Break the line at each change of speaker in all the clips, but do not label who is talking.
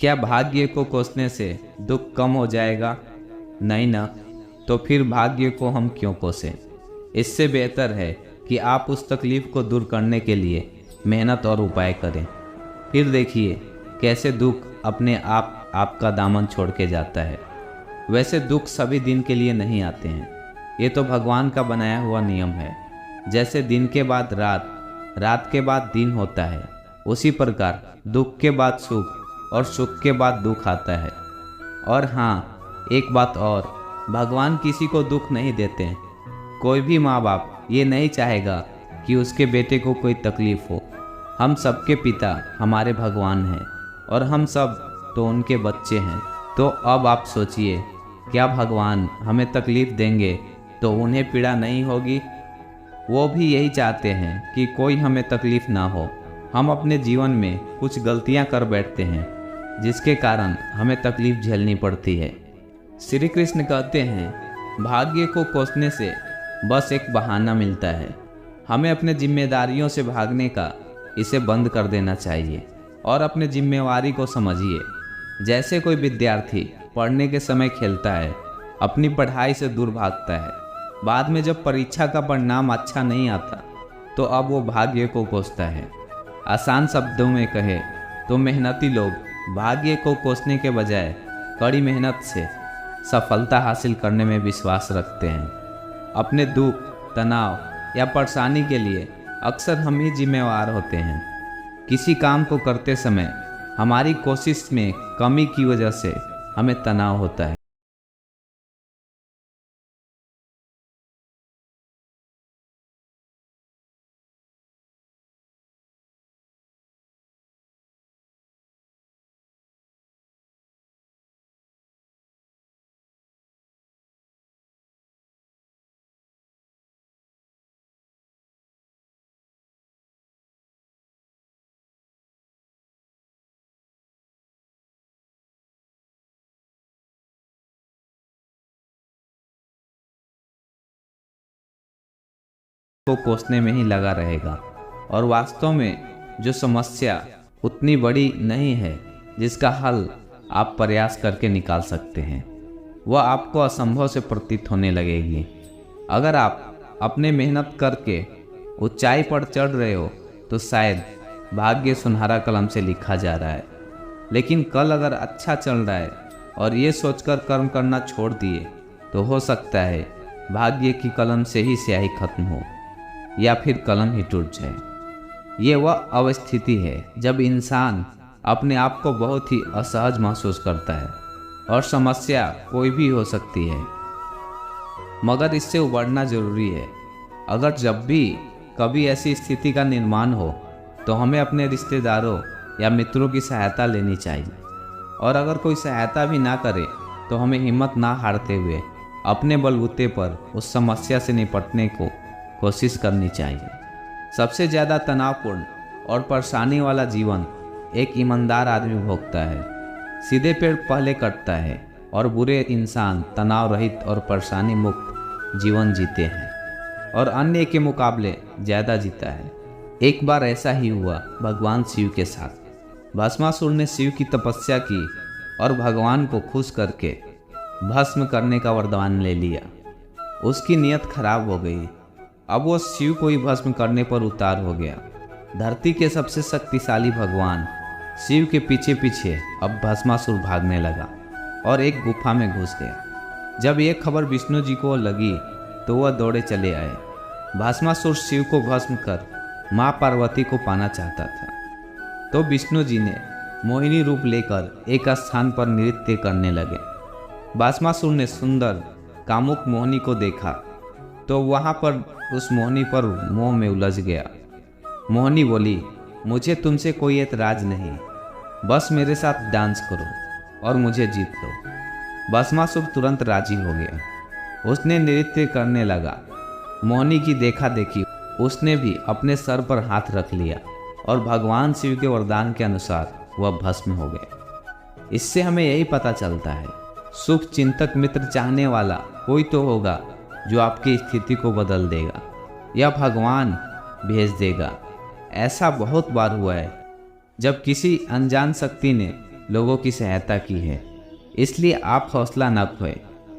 क्या भाग्य को कोसने से दुख कम हो जाएगा? नहीं ना। तो फिर भाग्य को हम क्यों कोसें? इससे बेहतर है कि आप उस तकलीफ को दूर करने के लिए मेहनत और उपाय करें। फिर देखिए कैसे दुख अपने आप आपका दामन छोड़ के जाता है। वैसे दुख सभी दिन के लिए नहीं आते हैं, ये तो भगवान का बनाया हुआ नियम है। जैसे दिन के बाद रात, रात के बाद दिन होता है, उसी प्रकार दुख के बाद सुख और सुख के बाद दुख आता है। और हाँ, एक बात और, भगवान किसी को दुख नहीं देते। कोई भी माँ बाप ये नहीं चाहेगा कि उसके बेटे को कोई तकलीफ हो। हम सबके पिता हमारे भगवान हैं और हम सब तो उनके बच्चे हैं। तो अब आप सोचिए, क्या भगवान हमें तकलीफ देंगे तो उन्हें पीड़ा नहीं होगी? वो भी यही चाहते हैं कि कोई हमें तकलीफ ना हो। हम अपने जीवन में कुछ गलतियां कर बैठते हैं जिसके कारण हमें तकलीफ झेलनी पड़ती है। श्री कृष्ण कहते हैं, भाग्य को कोसने से बस एक बहाना मिलता है। हमें अपने जिम्मेदारियों से भागने का इसे बंद कर देना चाहिए और अपने जिम्मेवारी को समझिए। जैसे कोई विद्यार्थी पढ़ने के समय खेलता है, अपनी पढ़ाई से दूर भागता है, बाद में जब परीक्षा का परिणाम अच्छा नहीं आता तो अब वो भाग्य को कोसता है। आसान शब्दों में कहे तो मेहनती लोग भाग्य को कोसने के बजाय कड़ी मेहनत से सफलता हासिल करने में विश्वास रखते हैं। अपने दुख, तनाव या परेशानी के लिए अक्सर हम ही जिम्मेवार होते हैं। किसी काम को करते समय हमारी कोशिश में कमी की वजह से हमें तनाव होता है। को कोसने में ही लगा रहेगा और वास्तव में जो समस्या उतनी बड़ी नहीं है जिसका हल आप प्रयास करके निकाल सकते हैं, वह आपको असंभव से प्रतीत होने लगेगी। अगर आप अपने मेहनत करके ऊंचाई पर चढ़ रहे हो तो शायद भाग्य सुनहरा कलम से लिखा जा रहा है। लेकिन कल अगर अच्छा चल रहा है और ये सोचकर कर्म करना छोड़ दिए तो हो सकता है भाग्य की कलम से ही स्याही खत्म हो या फिर कलम ही टूट जाए। ये वह अवस्थिति है जब इंसान अपने आप को बहुत ही असहज महसूस करता है और समस्या कोई भी हो सकती है, मगर इससे उबरना जरूरी है। अगर जब भी कभी ऐसी स्थिति का निर्माण हो तो हमें अपने रिश्तेदारों या मित्रों की सहायता लेनी चाहिए। और अगर कोई सहायता भी ना करे तो हमें हिम्मत ना हारते हुए अपने बलबूते पर उस समस्या से निपटने को कोशिश करनी चाहिए। सबसे ज़्यादा तनावपूर्ण और परेशानी वाला जीवन एक ईमानदार आदमी भोगता है। सीधे पेड़ पहले कटता है और बुरे इंसान तनाव रहित और परेशानी मुक्त जीवन जीते हैं और अन्य के मुकाबले ज़्यादा जीता है। एक बार ऐसा ही हुआ भगवान शिव के साथ। भस्मासुर ने शिव की तपस्या की और भगवान को खुश करके भस्म करने का वरदान ले लिया। उसकी नीयत खराब हो गई। अब वो शिव को ही भस्म करने पर उतार हो गया। धरती के सबसे शक्तिशाली भगवान शिव के पीछे पीछे अब भस्मासुर भागने लगा और एक गुफा में घुस गया। जब ये खबर विष्णु जी को लगी तो वह दौड़े चले आए। भस्मासुर शिव को भस्म कर माँ पार्वती को पाना चाहता था, तो विष्णु जी ने मोहिनी रूप लेकर एक स्थान पर नृत्य करने लगे। भस्मासुर ने सुंदर कामुक मोहिनी को देखा तो वहाँ पर उस मोहिनी पर मोह में उलझ गया। मोहिनी बोली, मुझे तुमसे कोई एतराज नहीं, बस मेरे साथ डांस करो और मुझे जीत लो। भस्मासुर तुरंत राजी हो गया। उसने नृत्य करने लगा। मोहिनी की देखा देखी उसने भी अपने सर पर हाथ रख लिया और भगवान शिव के वरदान के अनुसार वह भस्म हो गए। इससे हमें यही पता चलता है, सुख चिंतक मित्र चाहने वाला कोई तो होगा जो आपकी स्थिति को बदल देगा या भगवान भेज देगा। ऐसा बहुत बार हुआ है जब किसी अनजान शक्ति ने लोगों की सहायता की है। इसलिए आप हौसला न खोएं,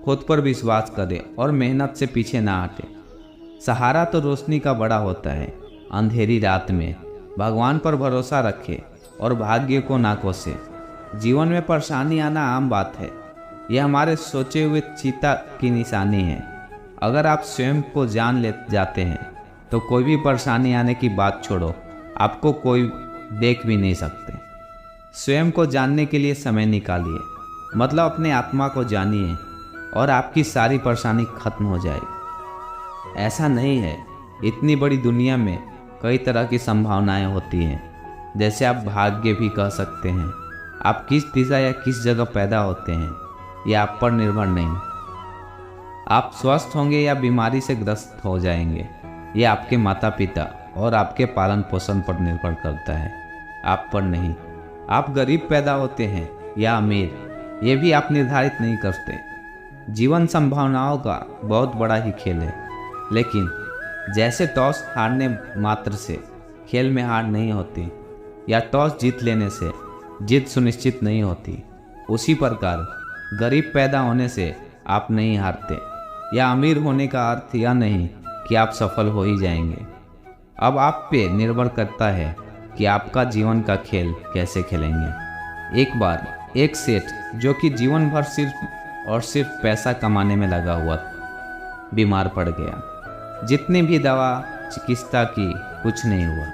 खुद पर विश्वास करें और मेहनत से पीछे ना हटें। सहारा तो रोशनी का बड़ा होता है। अंधेरी रात में भगवान पर भरोसा रखें और भाग्य को ना कोसें। जीवन में परेशानी आना आम बात है। यह हमारे सोचे हुए चिता की निशानी है। अगर आप स्वयं को जान ले जाते हैं तो कोई भी परेशानी आने की बात छोड़ो, आपको कोई देख भी नहीं सकते। स्वयं को जानने के लिए समय निकालिए, मतलब अपने आत्मा को जानिए और आपकी सारी परेशानी खत्म हो जाएगी। ऐसा नहीं है, इतनी बड़ी दुनिया में कई तरह की संभावनाएं होती हैं। जैसे आप भाग्य भी कह सकते हैं। आप किस दिशा या किस जगह पैदा होते हैं यह आप पर निर्भर नहीं। आप स्वस्थ होंगे या बीमारी से ग्रस्त हो जाएंगे यह आपके माता पिता और आपके पालन पोषण पर निर्भर करता है, आप पर नहीं। आप गरीब पैदा होते हैं या अमीर, ये भी आप निर्धारित नहीं करते। जीवन संभावनाओं का बहुत बड़ा ही खेल है, लेकिन जैसे टॉस हारने मात्र से खेल में हार नहीं होती या टॉस जीत लेने से जीत सुनिश्चित नहीं होती, उसी प्रकार गरीब पैदा होने से आप नहीं हारते या अमीर होने का अर्थ यह नहीं कि आप सफल हो ही जाएंगे। अब आप पे निर्भर करता है कि आपका जीवन का खेल कैसे खेलेंगे। एक बार एक सेठ जो कि जीवन भर सिर्फ और सिर्फ पैसा कमाने में लगा हुआ बीमार पड़ गया। जितनी भी दवा चिकित्सा की कुछ नहीं हुआ,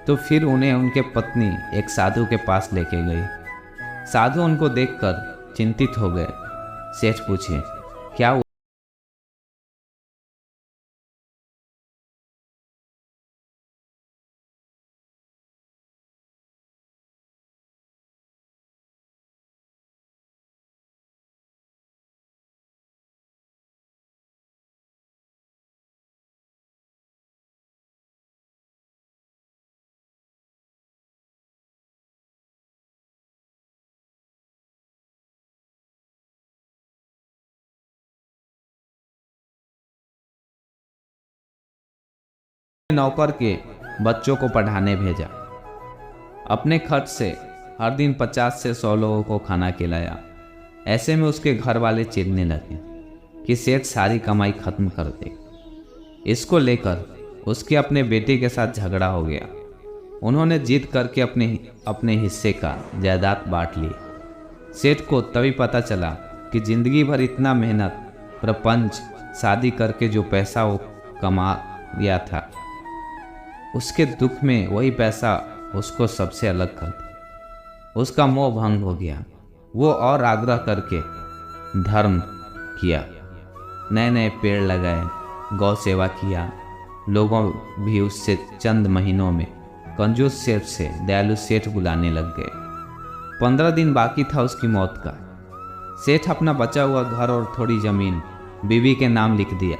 तो फिर उन्हें उनके पत्नी एक साधु के पास लेके गई। साधु उनको देखकर चिंतित हो गए। सेठ पूछे, क्या हुआ? नौकर के बच्चों को पढ़ाने भेजा। अपने खर्च से हर दिन 50 से 100 लोगों को खाना खिलाया। ऐसे में उसके घर वाले चिढ़ने लगे कि सेठ सारी कमाई खत्म कर दे। इसको लेकर उसके अपने बेटे के साथ झगड़ा हो गया। उन्होंने जीत करके अपने हिस्से का जायदाद बांट ली। सेठ को तभी पता चला कि जिंदगी भर इतना मेहनत, प्रपंच, शादी करके जो पैसा वो कमा लिया था, उसके दुख में वही पैसा उसको सबसे अलग कर दिया। उसका मोह भंग हो गया। वो और आग्रह करके धर्म किया, नए नए पेड़ लगाए, गौ सेवा किया। लोगों भी उससे चंद महीनों में कंजूस सेठ से दयालु सेठ बुलाने लग गए। 15 दिन बाकी था उसकी मौत का। सेठ अपना बचा हुआ घर और थोड़ी जमीन बीवी के नाम लिख दिया।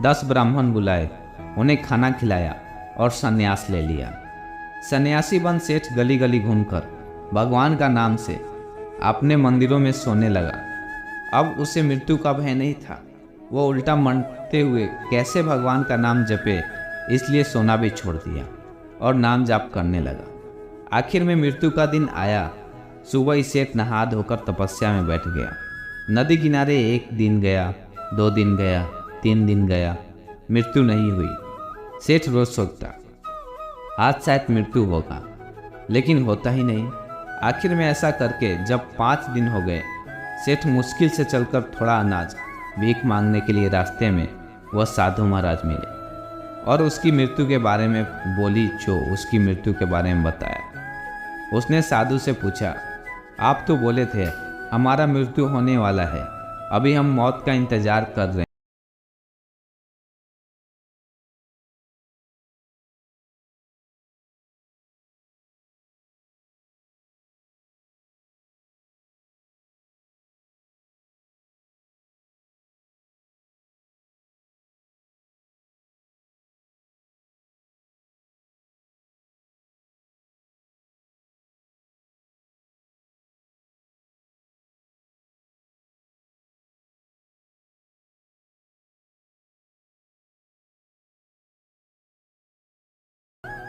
10 ब्राह्मण बुलाए, उन्हें खाना खिलाया और संन्यास ले लिया। सन्यासी बन सेठ गली गली घूमकर भगवान का नाम से अपने मंदिरों में सोने लगा। अब उसे मृत्यु का भय नहीं था। वो उल्टा मनते हुए कैसे भगवान का नाम जपे, इसलिए सोना भी छोड़ दिया और नाम जाप करने लगा। आखिर में मृत्यु का दिन आया। सुबह ही सेठ नहा धोकर तपस्या में बैठ गया। नदी किनारे 1 दिन गया, 2 दिन गया, 3 दिन गया, मृत्यु नहीं हुई। सेठ रोज सोचता, आज शायद मृत्यु होगा, लेकिन होता ही नहीं। आखिर में ऐसा करके जब 5 दिन हो गए, सेठ मुश्किल से चलकर थोड़ा अनाज भीख मांगने के लिए रास्ते में वह साधु महाराज मिले और उसकी मृत्यु के बारे में बोली, जो उसकी मृत्यु के बारे में बताया। उसने साधु से पूछा, आप तो बोले थे हमारा मृत्यु होने वाला है, अभी हम मौत का इंतजार कर रहे हैं।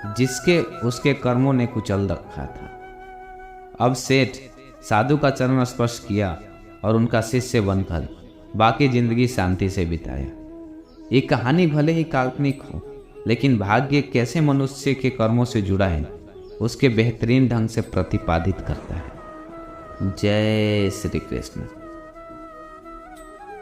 जिसके उसके कर्मों ने कुचल रखा था। अब सेठ साधु का चरण स्पर्श किया और उनका शिष्य बनकर बाकी जिंदगी शांति से बिताया। ये कहानी भले ही काल्पनिक हो, लेकिन भाग्य कैसे मनुष्य के कर्मों से जुड़ा है उसके बेहतरीन ढंग से प्रतिपादित करता है। जय श्री कृष्ण।